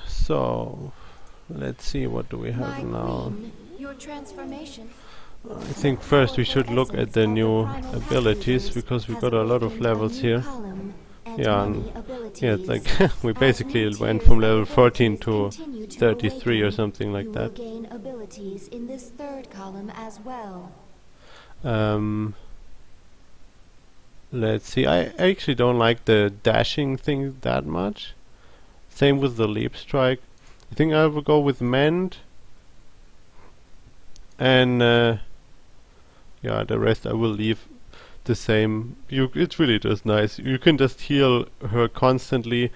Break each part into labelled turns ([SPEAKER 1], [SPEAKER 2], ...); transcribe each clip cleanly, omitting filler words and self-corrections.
[SPEAKER 1] So let's see, what do we have now?
[SPEAKER 2] Your transformation.
[SPEAKER 1] I think first we should look at the new abilities, because we got a lot of levels here. Yeah, and yeah, it's like we basically went from level 14 to 33 or something like that.
[SPEAKER 2] Gain abilities in this third column as well.
[SPEAKER 1] Let's see, I actually don't like the dashing thing that much. Same with the leap strike. I think I will go with mend, and yeah, the rest I will leave the same. It's really just nice. You can just heal her constantly,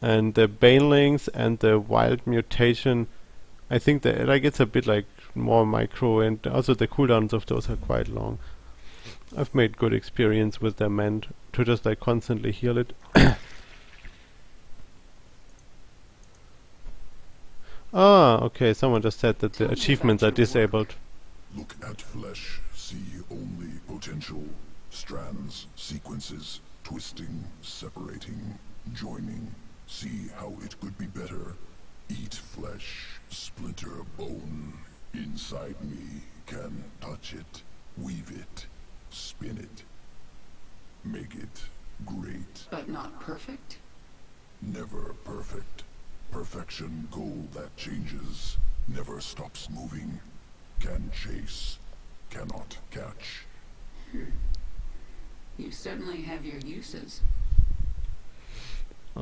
[SPEAKER 1] and the banelings and the wild mutation, I think that like it's a bit like more micro, and also the cooldowns of those are quite long. I've made good experience with the mend to just like constantly heal it. Ah, okay, someone just said that the achievements are disabled.
[SPEAKER 3] Look at flesh, see only potential. Strands, sequences, twisting, separating, joining. See how it could be better. Eat flesh, splinter bone. Inside me can touch it, weave it, spin it. Make it great.
[SPEAKER 4] But not perfect?
[SPEAKER 3] Never perfect. Perfection goal that changes, never stops moving. Can chase, cannot catch.
[SPEAKER 4] You certainly have your uses.
[SPEAKER 1] I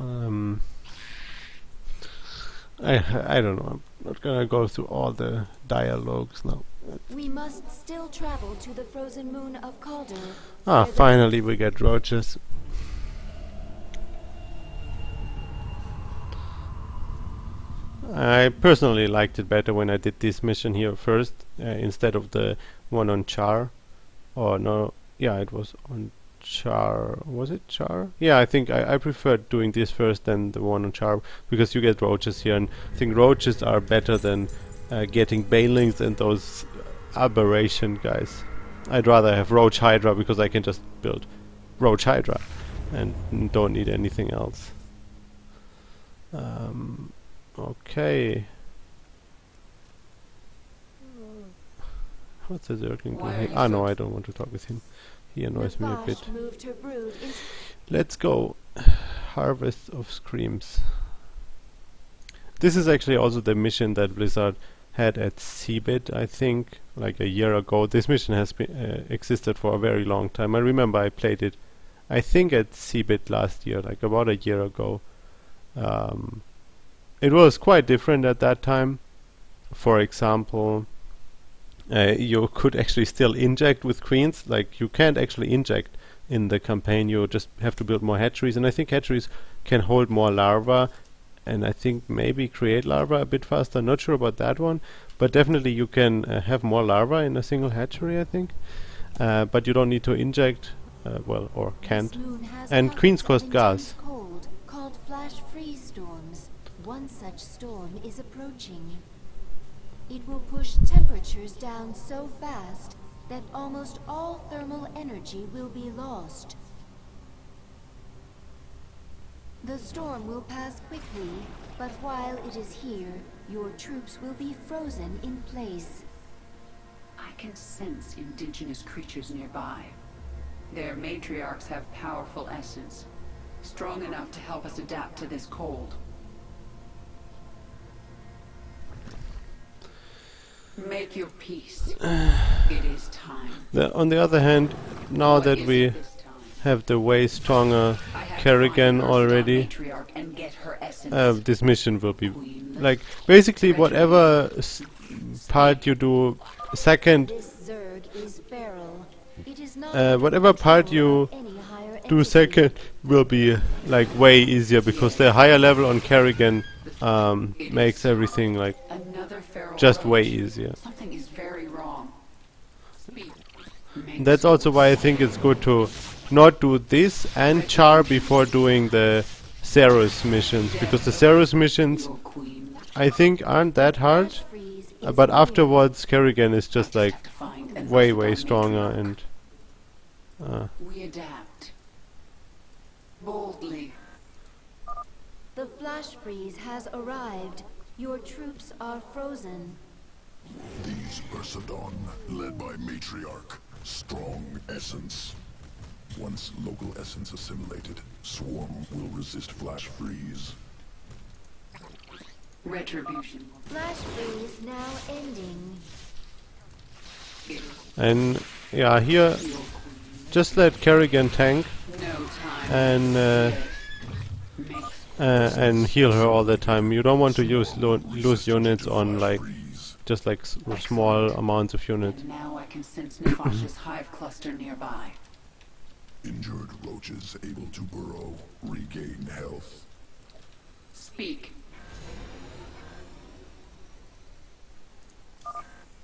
[SPEAKER 1] don't know. I'm not gonna go through all the dialogues now.
[SPEAKER 2] We must still travel to the frozen moon of Kaldir.
[SPEAKER 1] Ah, finally we get roaches. I personally liked it better when I did this mission here first, instead of the one on Char. Or no, yeah, it was on Char. Was it Char? Yeah, I think I preferred doing this first than the one on Char, because you get roaches here, and I think roaches are better than getting banelings and those aberration guys. I'd rather have Roach Hydra, because I can just build Roach Hydra and don't need anything else. Okay. What's the Zergling doing? Ah, no, I don't want to talk with him. He annoys me a bit. Let's go. Harvest of Screams. This is actually also the mission that Blizzard had at Seabit, I think, like a year ago. This mission has been existed for a very long time. I remember I played it, I think at Seabit last year, like about a year ago. It was quite different at that time. For example, you could actually still inject with queens. Like, you can't actually inject in the campaign, you just have to build more hatcheries, and I think hatcheries can hold more larvae, and I think maybe create larvae a bit faster. Not sure about that one, but definitely you can have more larvae in a single hatchery, I think. But you don't need to inject, well, or can't. And queens cost gas.
[SPEAKER 2] Called flash freeze storms. One such storm is approaching. It will push temperatures down so fast that almost all thermal energy will be lost. The storm will pass quickly, but while it is here, your troops will be frozen in place.
[SPEAKER 4] I can sense indigenous creatures nearby. Their matriarchs have powerful essence, strong enough to help us adapt to this cold. Make your peace. It is time.
[SPEAKER 1] On the other hand, now that we have the way stronger Kerrigan already, this mission will be like basically whatever part you do second, whatever part you do second will be like way easier, because the higher level on Kerrigan makes everything like just way easier.
[SPEAKER 4] Something is very wrong.
[SPEAKER 1] That's also why I think it's good to not do this and Char before doing the Cerus missions, because the Cerus missions I think aren't that hard, but afterwards Kerrigan is just like way stronger, and
[SPEAKER 4] we adapt boldly.
[SPEAKER 2] The flash flash freeze has arrived. Your troops are frozen.
[SPEAKER 3] These Ursadon, led by Matriarch, strong essence. Once local essence assimilated, Swarm will resist flash freeze.
[SPEAKER 4] Retribution.
[SPEAKER 2] Flash freeze now ending.
[SPEAKER 1] And yeah, here just let Kerrigan tank
[SPEAKER 4] No time.
[SPEAKER 1] and heal her all the time. You don't want to use lose units on like
[SPEAKER 3] Freeze.
[SPEAKER 1] just like small amounts of units.
[SPEAKER 4] And now I can sense Nefash's hive cluster nearby.
[SPEAKER 3] Injured roaches able to burrow, regain health.
[SPEAKER 4] Speak.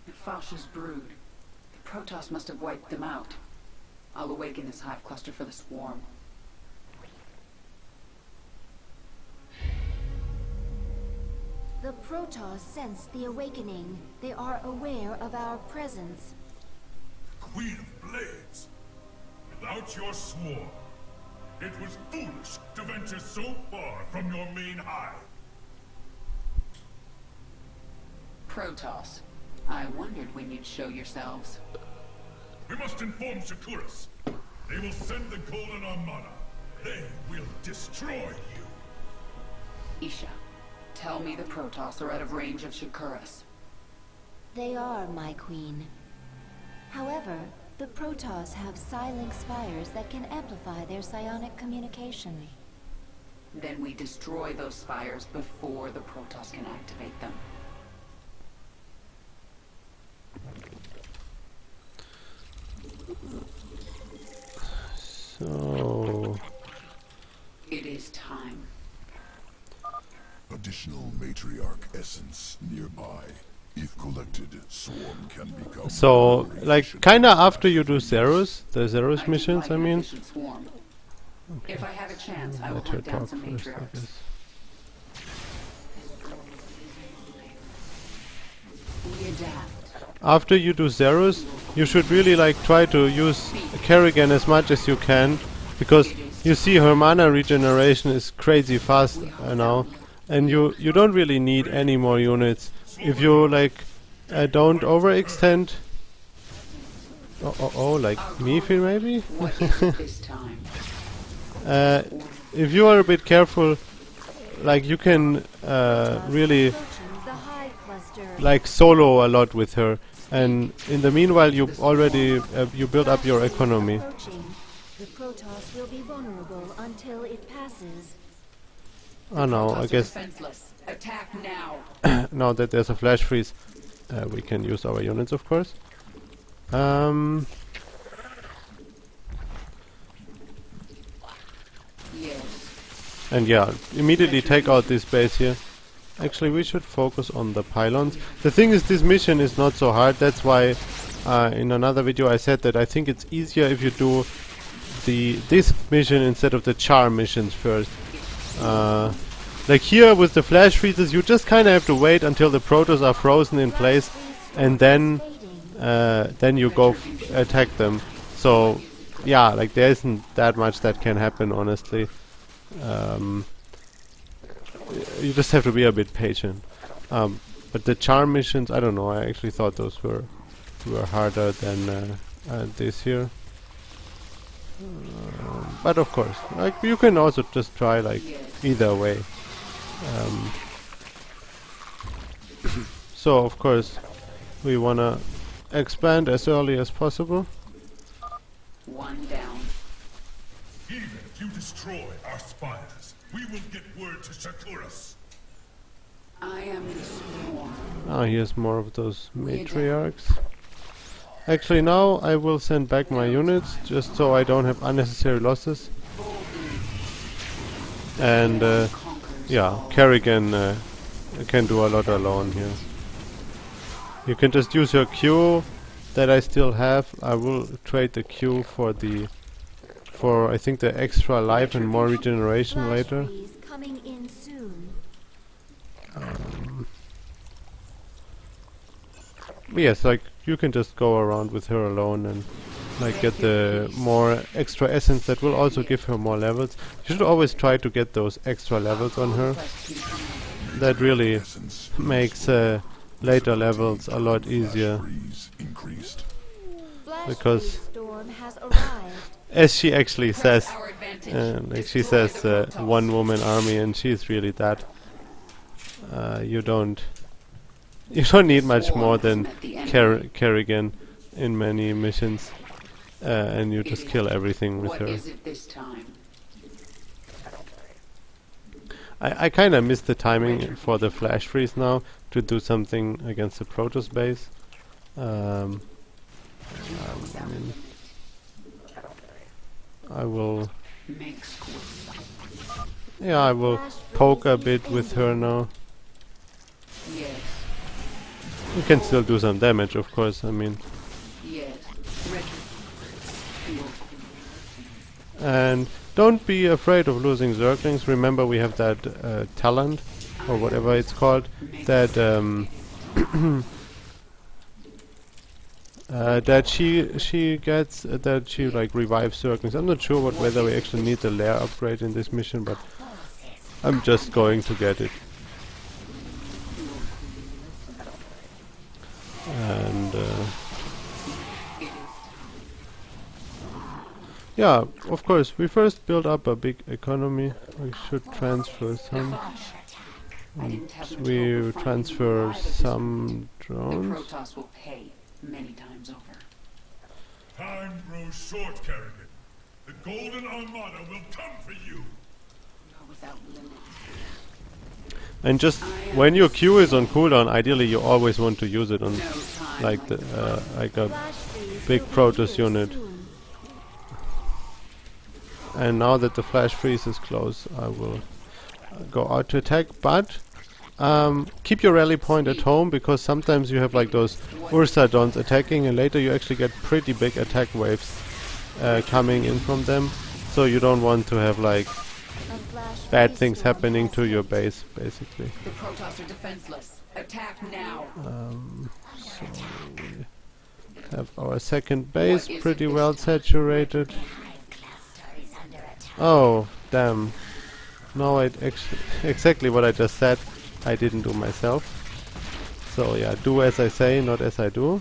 [SPEAKER 4] Nefash's brood. The Protoss must have wiped them out. I'll awaken this hive cluster for the swarm.
[SPEAKER 2] The Protoss sense the awakening. They are aware of our presence.
[SPEAKER 5] Queen of Blades, without your swarm, it was foolish to venture so far from your main hive.
[SPEAKER 4] Protoss, I wondered when you'd show yourselves.
[SPEAKER 5] We must inform Shakuras. They will send the Golden Armada. They will destroy you.
[SPEAKER 4] Isha, tell me the Protoss are out of range of Shakuras.
[SPEAKER 2] They are, my queen. However, the Protoss have silent spires that can amplify their psionic communication.
[SPEAKER 4] Then we destroy those spires before the Protoss can activate them.
[SPEAKER 1] So
[SPEAKER 4] It is time.
[SPEAKER 3] Additional Matriarch essence nearby. If collected, Swarm can become
[SPEAKER 1] so
[SPEAKER 3] very
[SPEAKER 1] like
[SPEAKER 3] efficient.
[SPEAKER 1] kinda after you do Zerus, the Zerus
[SPEAKER 4] I
[SPEAKER 1] missions,
[SPEAKER 4] like
[SPEAKER 1] I
[SPEAKER 4] an
[SPEAKER 1] mean.
[SPEAKER 4] efficient swarm. If I have a chance, I will
[SPEAKER 1] Let her
[SPEAKER 4] hunt down
[SPEAKER 1] talk
[SPEAKER 4] some
[SPEAKER 1] first, I
[SPEAKER 4] matriarchs.
[SPEAKER 1] guess.
[SPEAKER 4] We adapt.
[SPEAKER 1] After you do Zerus, you should really like try to use Kerrigan as much as you can, because you see her mana regeneration is crazy fast now, and you don't really need any more units if you like don't overextend. Like Mifi maybe.
[SPEAKER 4] What is it this time?
[SPEAKER 1] If you are a bit careful, like you can really
[SPEAKER 2] Approaching the hive cluster.
[SPEAKER 1] like solo a lot with her, and in the meanwhile you already you build up your
[SPEAKER 2] Flash freeze
[SPEAKER 1] economy.
[SPEAKER 2] approaching. The Protoss will be vulnerable until it passes.
[SPEAKER 1] Oh no, I
[SPEAKER 4] Protoss are
[SPEAKER 1] guess
[SPEAKER 4] defenseless. Attack now.
[SPEAKER 1] now that there's a flash freeze, we can use our units, of course.
[SPEAKER 4] Yes.
[SPEAKER 1] And yeah, immediately take out this base here. Actually, we should focus on the pylons. The thing is, this mission is not so hard. That's why in another video I said that I think it's easier if you do this mission instead of the charm missions first. Like here with the flash freezes, you just kind of have to wait until the protos are frozen in place, and then you go attack them. So yeah, like there isn't that much that can happen, honestly. You just have to be a bit patient. But the charm missions, I don't know. I actually thought those were harder than this here. But of course, like you can also just try like either way. So of course, we wanna expand as early as possible.
[SPEAKER 4] One down.
[SPEAKER 5] Even if you destroy our spires, we will get word to Shakuras.
[SPEAKER 4] I am the swarm.
[SPEAKER 1] Ah, here's more of those matriarchs. Actually, now I will send back my units just so I don't have unnecessary losses. And yeah, Kerrigan can do a lot alone here. You can just use your Q that I still have. I will trade the Q for I think the extra life and more regeneration
[SPEAKER 2] Flash
[SPEAKER 1] later.
[SPEAKER 2] freeze coming in soon.
[SPEAKER 1] Yes, like you can just go around with her alone and like get the more extra essence that will also give her more levels. You should always try to get those extra levels on her. That really
[SPEAKER 3] Essence
[SPEAKER 1] makes later levels a lot easier,
[SPEAKER 3] freeze increased.
[SPEAKER 2] Flash
[SPEAKER 1] because
[SPEAKER 2] freeze storm has arrived.
[SPEAKER 1] as she actually says,
[SPEAKER 4] Our advantage.
[SPEAKER 1] like she
[SPEAKER 4] Destroy
[SPEAKER 1] says,
[SPEAKER 4] the Protoss.
[SPEAKER 1] one woman army, and she's really that. You don't need much more than Kerrigan in many missions, and you just kill everything with
[SPEAKER 4] What
[SPEAKER 1] her.
[SPEAKER 4] is it this time?
[SPEAKER 1] I kind of miss the timing for the flash freeze now to do something against the Protoss base. I mean, I will.
[SPEAKER 4] Makes cool.
[SPEAKER 1] Yeah, I will poke a bit with her now.
[SPEAKER 4] Yes.
[SPEAKER 1] You can still do some damage, of course. I mean,
[SPEAKER 4] Yes. Retro. Your queen.
[SPEAKER 1] and don't be afraid of losing Zerglings. Remember, we have that talent, or whatever it's called, that that she gets, that she like revives Zerglings. I'm not sure whether we actually need the lair upgrade in this mission, but I'm just going to get it. And yeah, of course, we first build up a big economy. We should transfer some.
[SPEAKER 4] I didn't have much hope
[SPEAKER 1] We
[SPEAKER 4] of finding
[SPEAKER 1] transfer
[SPEAKER 4] you alive at this
[SPEAKER 1] some
[SPEAKER 4] The
[SPEAKER 1] drones.
[SPEAKER 4] Protoss will pay many times over.
[SPEAKER 5] Time grows short, Kerrigan. The Golden Armada will come for you.
[SPEAKER 4] You're without limit.
[SPEAKER 1] And just when your Q is on cooldown, ideally you always want to use it on
[SPEAKER 4] No time
[SPEAKER 1] like the like a
[SPEAKER 2] Flash freeze
[SPEAKER 1] big
[SPEAKER 2] will
[SPEAKER 1] Protoss
[SPEAKER 2] begin
[SPEAKER 1] unit.
[SPEAKER 2] soon.
[SPEAKER 1] And now that the flash freeze is close, I will go out to attack. But keep your rally point at home, because sometimes you have like those Ursadons attacking, and later you actually get pretty big attack waves coming in from them. So you don't want to have like
[SPEAKER 2] A flash
[SPEAKER 1] bad
[SPEAKER 2] freeze
[SPEAKER 1] things
[SPEAKER 2] storm
[SPEAKER 1] happening
[SPEAKER 2] has
[SPEAKER 1] to your
[SPEAKER 2] hit.
[SPEAKER 1] base, basically.
[SPEAKER 4] The Protoss are defenseless. Attack now.
[SPEAKER 1] So we have our second base
[SPEAKER 4] What is
[SPEAKER 1] pretty
[SPEAKER 4] it this
[SPEAKER 1] well
[SPEAKER 4] time?
[SPEAKER 1] saturated. Oh, damn. No, it actually exactly what I just said, I didn't do myself. So yeah, do as I say, not as I do.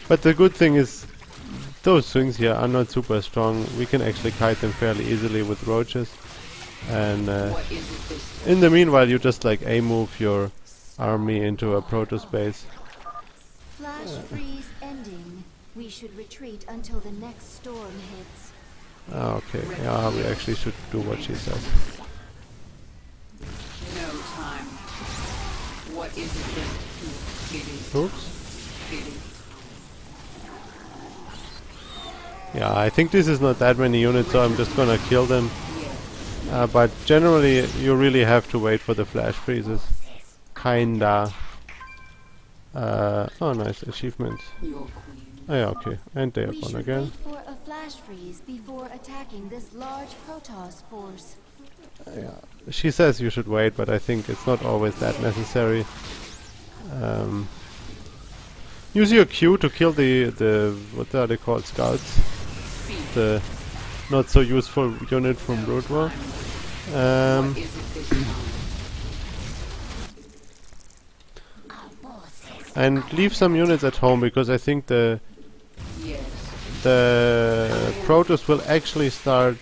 [SPEAKER 1] But the good thing is, those things here are not super strong. We can actually kite them fairly easily with roaches. And
[SPEAKER 4] What is it this time?
[SPEAKER 1] in the meanwhile, you just like A-move your army into a Protoss base.
[SPEAKER 2] Flash freeze ending. We should retreat until the next storm hits.
[SPEAKER 1] Ah, okay, yeah, we actually should do what she says.
[SPEAKER 4] No time. What is it this time? It is.
[SPEAKER 1] Oops.
[SPEAKER 4] It is.
[SPEAKER 1] Yeah, I think this is not that many units, so I'm just gonna kill them.
[SPEAKER 4] Yes.
[SPEAKER 1] But generally, you really have to wait for the flash freezes. Kinda. Oh, nice achievements.
[SPEAKER 4] Your queen.
[SPEAKER 1] Oh, yeah, okay. And they are
[SPEAKER 2] We
[SPEAKER 1] gone
[SPEAKER 2] should
[SPEAKER 1] again.
[SPEAKER 2] wait for a flash freeze before attacking this large Protoss force.
[SPEAKER 1] She says you should wait, but I think it's not always that necessary. Use your Q to kill the what are they called, scouts? The not so useful unit from Brood War.
[SPEAKER 4] What is it this time?
[SPEAKER 1] And leave some units at home, because I think the
[SPEAKER 4] Yes.
[SPEAKER 1] Protoss will actually start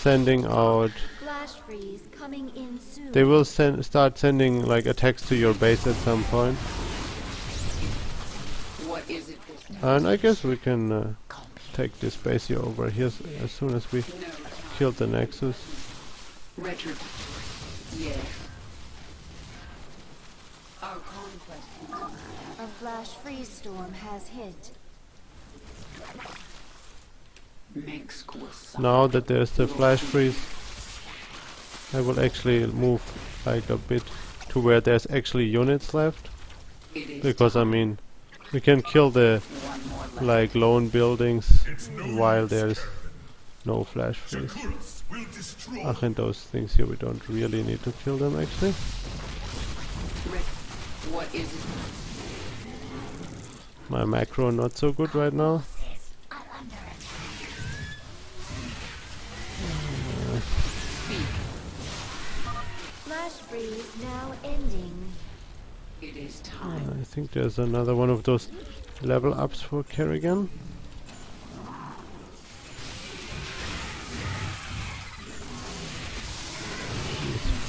[SPEAKER 1] sending out.
[SPEAKER 2] Flash freeze coming in soon.
[SPEAKER 1] They will start sending like attacks to your base at some point.
[SPEAKER 4] What is it this time?
[SPEAKER 1] And I guess we can take this base here over here as soon as we
[SPEAKER 4] No time.
[SPEAKER 1] kill the Nexus.
[SPEAKER 4] Retro. Yes. Our conquest.
[SPEAKER 2] A flash freeze storm has hit.
[SPEAKER 4] Makes course.
[SPEAKER 1] Now that there's the flash freeze, I will actually move like a bit to where there's actually units left,
[SPEAKER 4] It is
[SPEAKER 1] because I mean we can kill the
[SPEAKER 4] one more left.
[SPEAKER 1] like lone buildings
[SPEAKER 5] It's no
[SPEAKER 1] while
[SPEAKER 5] use,
[SPEAKER 1] there's
[SPEAKER 5] Kerrigan.
[SPEAKER 1] no flash freeze.
[SPEAKER 5] Shakuras will destroy.
[SPEAKER 1] Ach, and those things here we don't really need to kill them actually.
[SPEAKER 4] What is it?
[SPEAKER 1] My macro not so good right now.
[SPEAKER 2] Flash freeze now ending.
[SPEAKER 4] It is time.
[SPEAKER 1] I think there's another one of those level ups for Kerrigan.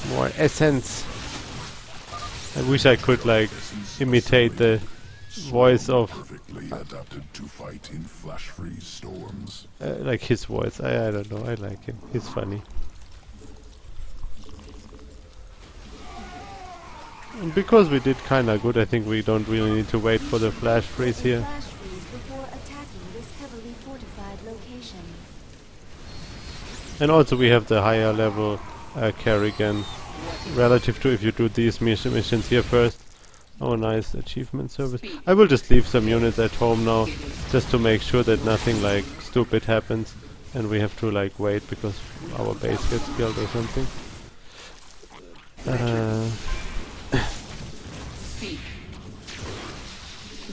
[SPEAKER 1] More essence. I wish I could like imitate the voice of
[SPEAKER 3] Perfectly adapted to fight in flash freeze storms.
[SPEAKER 1] like his voice. I don't know. I like him. He's funny. And because we did kinda good, I think we don't really need to wait for the flash freeze here.
[SPEAKER 2] Flash freeze before attacking this heavily fortified location.
[SPEAKER 1] And also we have the higher level Kerrigan relative to if you do these missions here first. Oh, nice achievement service. I will just leave some units at home now, just to make sure that nothing like stupid happens and we have to like wait because our base gets killed or something.
[SPEAKER 4] Speak.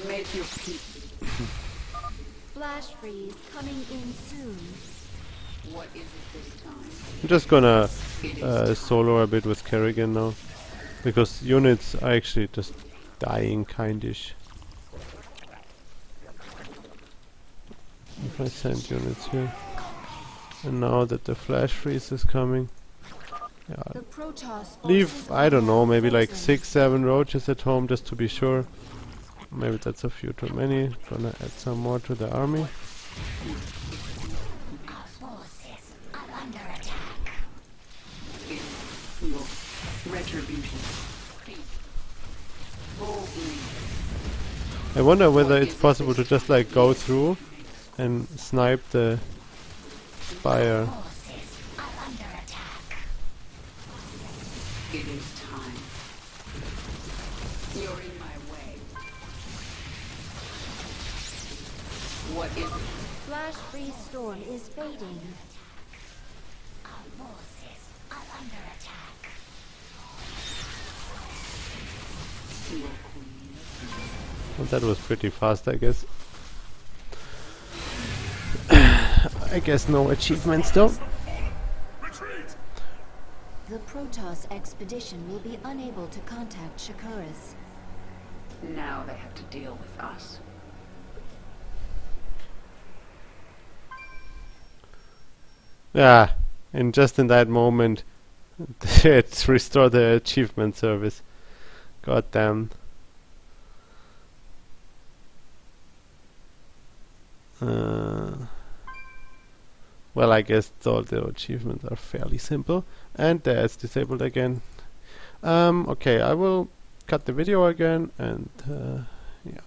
[SPEAKER 4] Make your peace.
[SPEAKER 2] Flash freeze coming in soon.
[SPEAKER 4] What is it this time?
[SPEAKER 1] I'm just gonna solo a bit with Kerrigan now, because units are actually just dying kindish. If I send units here, and now that the flash freeze is coming,
[SPEAKER 2] The Protoss
[SPEAKER 1] leave,
[SPEAKER 2] forces
[SPEAKER 1] I don't know, maybe like
[SPEAKER 2] frozen.
[SPEAKER 1] 6-7 roaches at home just to be sure. Maybe that's a few too many. Gonna add some more to the army.
[SPEAKER 2] Our forces are under attack.
[SPEAKER 4] Your retribution. Speak. Boldly.
[SPEAKER 1] I wonder whether it's possible to just like go through and snipe the spire.
[SPEAKER 2] Forces are under attack.
[SPEAKER 4] It is time. You're in my way. What is it?
[SPEAKER 2] Flash freeze storm is fading.
[SPEAKER 6] Our forces are under attack.
[SPEAKER 4] Your queen.
[SPEAKER 1] Well, that was pretty fast, I guess. I guess no achievements though.
[SPEAKER 5] Retreat!
[SPEAKER 2] The Protoss expedition will be unable to contact Shakuras.
[SPEAKER 4] Now they have to deal with us.
[SPEAKER 1] Yeah, and just in that moment, it restored the achievement service. God damn. Well, I guess all the achievements are fairly simple. And there's disabled again. Okay, I will cut the video again and yeah.